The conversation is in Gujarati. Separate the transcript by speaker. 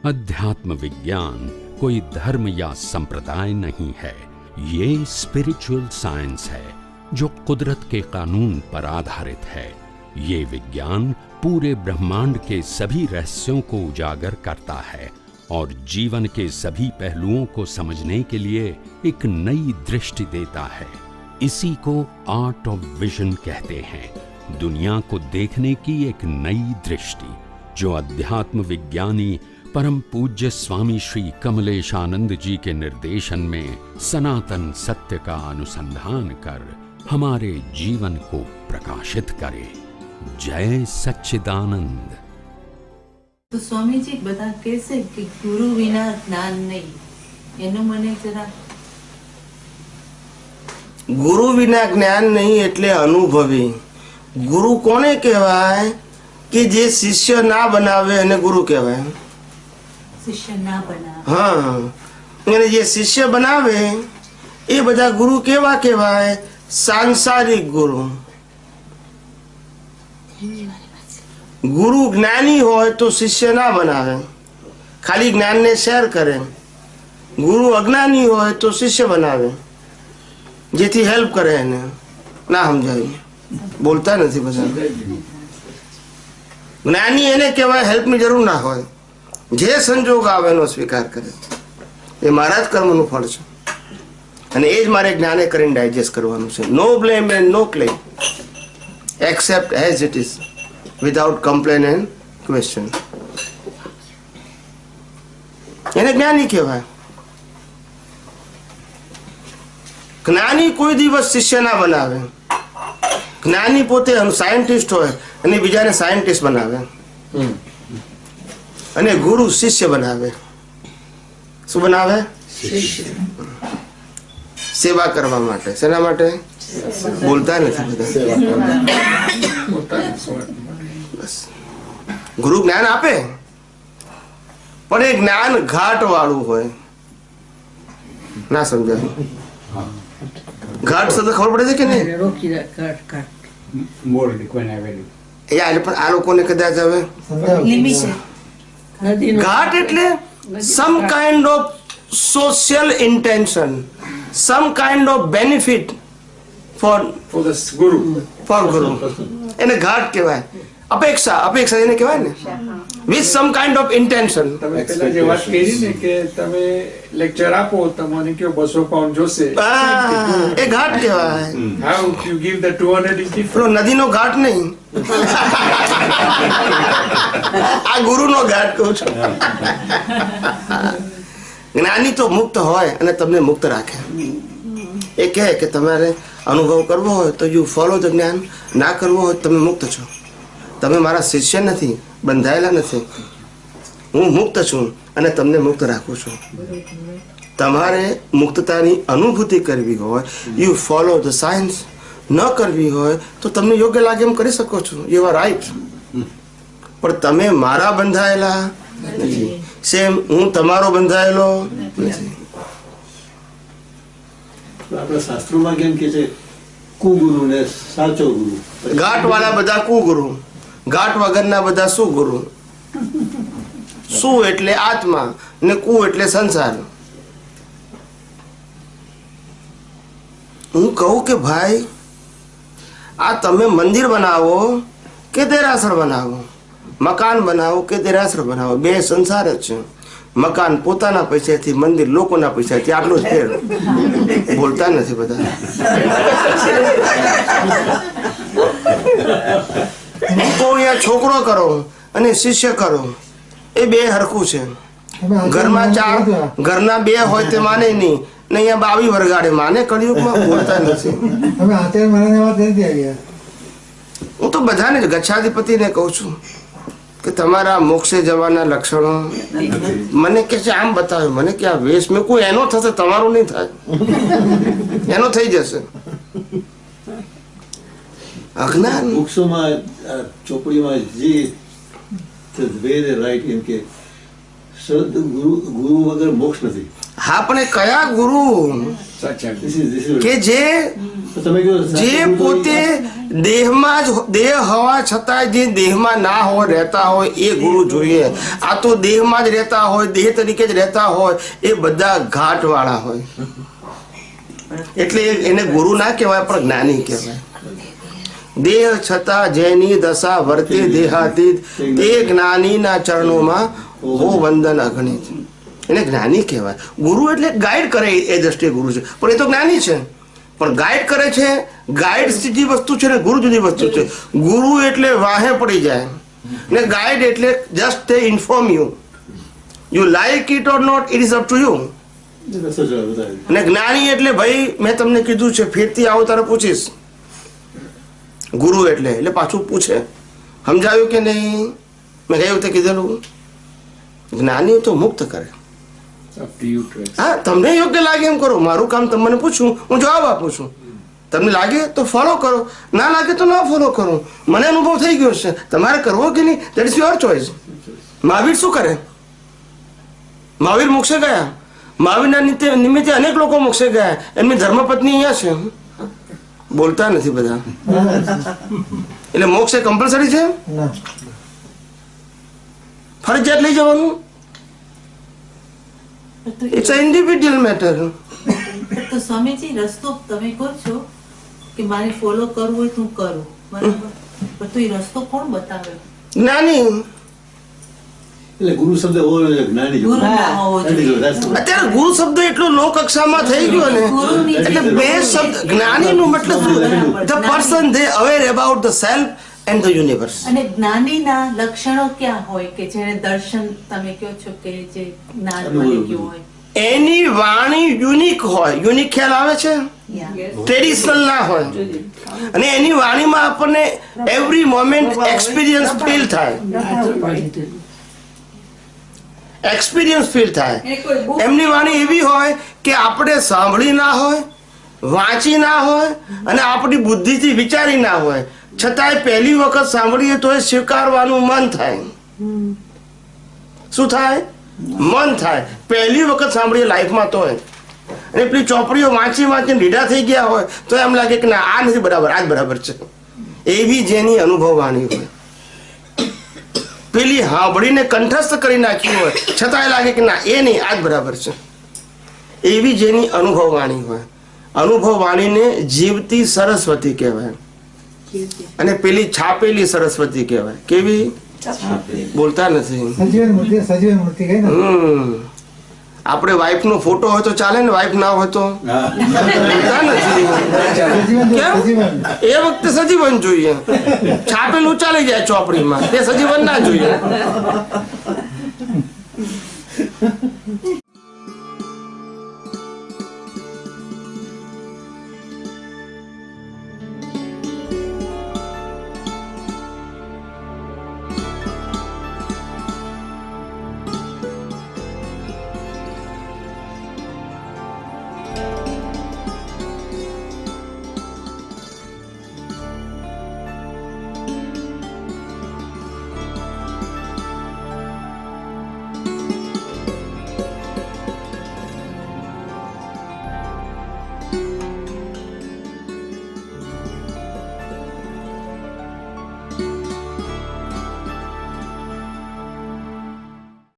Speaker 1: अध्यात्म विज्ञान कोई धर्म या संप्रदाय नहीं है, ये स्पिरिचुअल साइंस है जो कुदरत के कानून पर आधारित है। ये विज्ञान पूरे ब्रह्मांड के सभी रहस्यों को उजागर करता है और जीवन के सभी पहलुओं को समझने के लिए एक नई दृष्टि देता है। इसी को आर्ट ऑफ विजन कहते हैं, दुनिया को देखने की एक नई दृष्टि, जो अध्यात्म विज्ञानी परम पूज्य स्वामी श्री कमलेशानंद जी के निर्देशन में सनातन सत्य का अनुसंधान कर हमारे जीवन को प्रकाशित करे। जय सच्चिदानंद।
Speaker 2: तो स्वामी जी बता कैसे कि गुरु विना ज्ञान नहीं, એનું મને જરા।
Speaker 3: ગુરુ વિના જ્ઞાન નહીં એટલે અનુભવી। ગુરુ કોને કહેવાય કે જે શિષ્ય ના બનાવે એને ગુરુ કહેવાય।
Speaker 2: શિષ્ય ના બનાવે,
Speaker 3: હા, અને જે શિષ્ય બનાવે એ બધા ગુરુ કેવા કહેવાય? સાંસારિક ગુરુ। ગુરુ જ્ઞાની હોય તો શિષ્ય ના બનાવે, ખાલી જ્ઞાનને શેર કરે। ગુરુ અજ્ઞાની હોય તો શિષ્ય બનાવે, જેથી હેલ્પ કરે એને। ના સમજાય, બોલતા નથી બધા। જ્ઞાની એને કહેવાય હેલ્પની જરૂર ના હોય, જે સંજોગ આવે એનો સ્વીકાર કરે। એ મારા જ કર્મનું ફળ છે અને એ જ મારે જ્ઞાને કરીને ડાયજેસ્ટ કરવાનું છે। No blame and no claim, accept as it is without complain and question, એને જ્ઞાની કહેવાય। જ્ઞાની કોઈ દિવસ શિષ્ય ના બનાવે। જ્ઞાની પોતે સાયન્ટિસ્ટ હોય અને બીજાને સાયન્ટિસ્ટ બનાવે, અને ગુરુ શિષ્ય બનાવે। શું બનાવે? સેવા કરવા માટે। શેના માટે? બોલતા નથી બધા। બસ ગુરુ જ્ઞાન આપે, પણ એ જ્ઞાન ઘાટ વાળું હોય। ના સમજાયું? ઘાટ શબ્દ ખબર પડે છે કે નહીં? આ લોકોને કદાચ હવે ઘાટ એટલે some kind of social intention, some kind of benefit for the guru, for guru, એને ઘાટ કહેવાય। અપેક્ષા, અપેક્ષા એને કહેવાય ને, with some kind of intention।
Speaker 4: તમે પેલા જે વાત કરી ને કે તમે લેક્ચર આપો, તમને કયો 200 પાઉન્ડ જોશે,
Speaker 3: એ ઘાટ કહેવાય।
Speaker 4: how you give the 200 is different।
Speaker 3: નદીનો ઘાટ નહીં, આ ગુરુનો ઘાટ કહું છું। જ્ઞાની તો મુક્ત હોય અને તમને મુક્ત રાખે। એ કહે કે તમારે અનુભવ કરવો હોય તો યુ ફોલો ધ જ્ઞાન, ના કરવો હોય તમે મુક્ત છો। તમે મારા શિષ્ય નથી, બંધાયેલા નથી, હું મુક્ત છું અને તમને મુક્ત રાખું છું। તમારે મુક્તતાની અનુભૂતિ કરવી હોય, યુ ફોલો ધ સાયન્સ। ન કરવી હોય તો તમને યોગ્ય લાગે એમ કરી શકો છો, યુ આર રાઈટ। પણ તમે મારા બંધાયેલા નથી, સેમ હું તમારો બંધાયેલો નથી।
Speaker 5: આપણા શાસ્ત્રોમાં કેમ કે છે કુગુરુ ને સાચો ગુરુ?
Speaker 3: ઘાટ વાળા બધા કુગુરુ, ઘાટ વગરના બધા સુગુરુ। સુ એટલે આત્મા ને કુ એટલે સંસાર। હું કહું કે ભાઈ આ તમે મંદિર બનાવો કે દેરાસર બનાવો, મકાન બનાવો કે દેરાસર બનાવો, બે સંસાર જ છે। મકાન પોતાના પૈસાથી, મંદિર લોકોના પૈસાથી, આટલું જ ફેર। બોલતા નથી બધા। તો અહીંયા છોકરો કરો અને શિષ્ય કરો, એ બે હરખું છે। ઘરમાં ચાર, ઘરના બે હોય તે માને નહીં ને અહીંયા બાવી વરગાડે, માને કળિયુગમાં? બોલતા નથી। હું તો બધાને જ ગચ્છાધિપતિને કહું છું કે તમારા મોક્ષે જવાના લક્ષણો મને કે છે આમ બતાવે, મને કે આ વેશ મેં કોઈ એનો થશે, તમારું નહીં થાય, એનો થઈ જશે। અજ્ઞાન
Speaker 5: વૃક્ષોમાં ચોપડીમાં જે વેદ રાઈટ એમ કે ગુરુ વગર મોક્ષ નથી।
Speaker 3: હા, પણ એ કયા ગુરુ?
Speaker 4: સત્સંગ.
Speaker 3: કે જે
Speaker 5: તમે કહ્યું
Speaker 3: જે પોતે દેહમાં જ દેહ હોવા છતાં જે દેહમાં ના હોય રહેતા હોય એ ગુરુ જોઈએ. આ તો દેહમાં જ રહેતા હોય, દેહ તરીકે જ રહેતા હોય, એ બધા ઘાટ વાળા હોય. એટલે એને ગુરુ ના કહેવાય પણ જ્ઞાની કહેવાય. દેહ છતાં જેની દશા વર્તે દેહાતીત તે જ્ઞાનીના ચરણોમાં હો વંદન અગણિત. એને જ્ઞાની કહેવાય. ગુરુ એટલે ગાઈડ કરે એ દ્રષ્ટિએ ગુરુ છે, પણ એ તો જ્ઞાની છે. પણ ગાઈડ કરે છે. ગાઈડ સીધી વસ્તુ છે ને ગુરુ જુદી વસ્તુ છે. ગુરુ એટલે વાહે પડી જાય ને ગાઈડ એટલે જસ્ટ તે inform you. You like it or not, it is up to you. અને જ્ઞાની એટલે ભાઈ મેં તમને કીધું છે, ફેરથી આવો તારે પૂછીશ. ગુરુ એટલે પાછું પૂછે સમજાવ્યું કે નહીં. મેં કઈ વખતે કીધેલું જ્ઞાની તો મુક્ત કરે.
Speaker 4: Up to you to accept.
Speaker 3: હા, તમને યોગ્ય લાગે એમ કરો. મારું કામ તમને પૂછું, હું જવાબ આપું છું. તમને લાગે તો ફોલો કરો, ના લાગે તો ના ફોલો કરો. મને અનુભવ થઈ ગયો છે, તમારે કરવો કે નહીં, that is your choice. Mahavir શું કરે? મહાવીર મોક્ષે ગયા. મહાવીરના નિમિત્તે અનેક લોકો મોક્ષે ગયા. એમની ધર્મપત્ની અહીંયા છે, બોલતા નથી બધા. એટલે મોક્ષ એ કમ્પલસરી છે? ફરજિયાત લઈ જવાનું? It's a individual matter.
Speaker 2: તો સ્વામીજી રસ્તો તમે કહો છો કે મારે ફોલો કરવું હોય તો હું કરું, બરાબર, પણ તો એ રસ્તો કોણ બતાવે?
Speaker 3: જ્ઞાની.
Speaker 5: એટલે ગુરુ શબ્દ હોવો જોઈએ, જ્ઞાની
Speaker 2: ગુરુ ના હોવો જોઈએ.
Speaker 3: અત્યારે ગુરુ શબ્દ એટલો લો કક્ષામાં થઈ ગયો ને, એટલે બે શબ્દ જ્ઞાની નું મતલબ શું? The person they aware about the self and the universe.
Speaker 2: અને જ્ઞાનીના લક્ષણો ક્યાં હોય કે જેને દર્શન તમે કહો છો કે જે જ્ઞાન મળી ગયું હોય?
Speaker 3: એની વાણી યુનિક હોય. યુનિક ખ્યાલ આવે છે? ટ્રેડિશનલ ના હોય. અને એની વાણીમાં આપણને એવરી મોમેન્ટ એક્સપિરિયન્સ ફીલ થાય. એક્સપિરિયન્સ ફીલ થાય. એમની વાણી એવી હોય કે આપણે સાંભળી ના હોય, વાંચી ના હોય, અને આપણી બુદ્ધિથી વિચારી ના હોય, છતાંય પહેલી વખત સાંભળીએ તો એ સ્વીકારવાનું મન થાય. શું થાય? મન થાય. પહેલી વખત સાંભળીએ લાઈફમાં તો. અને પેલી ચોપડીઓ વાંચી વાંચીને ઢીઢા થઈ ગયા હોય તો એમ લાગે કે ના, આ નથી બરાબર, આ જ બરાબર છે. એવી જેની અનુભવ વાણી હોય. પેલી સાંભળીને કંઠસ્થ કરી નાખ્યું હોય છતાંય લાગે કે ના, એ નહીં, આ જ બરાબર છે. એવી જેની અનુભવ વાણી હોય. અનુભવ વાણીને જીવતી સરસ્વતી કહેવાય. અને પેલી છાપેલી સરસ્વતી કહેવાય. કેવી? બોલતા નથી. આપણે વાઇફ નો ફોટો હોય તો ચાલે ને, વાઇફ ના હોય તો બોલતા નથી. કેમ? એ વખતે સજીવન જોઈએ. છાપેલું ચાલી જાય ચોપડીમાં, તે સજીવન ના જોઈએ.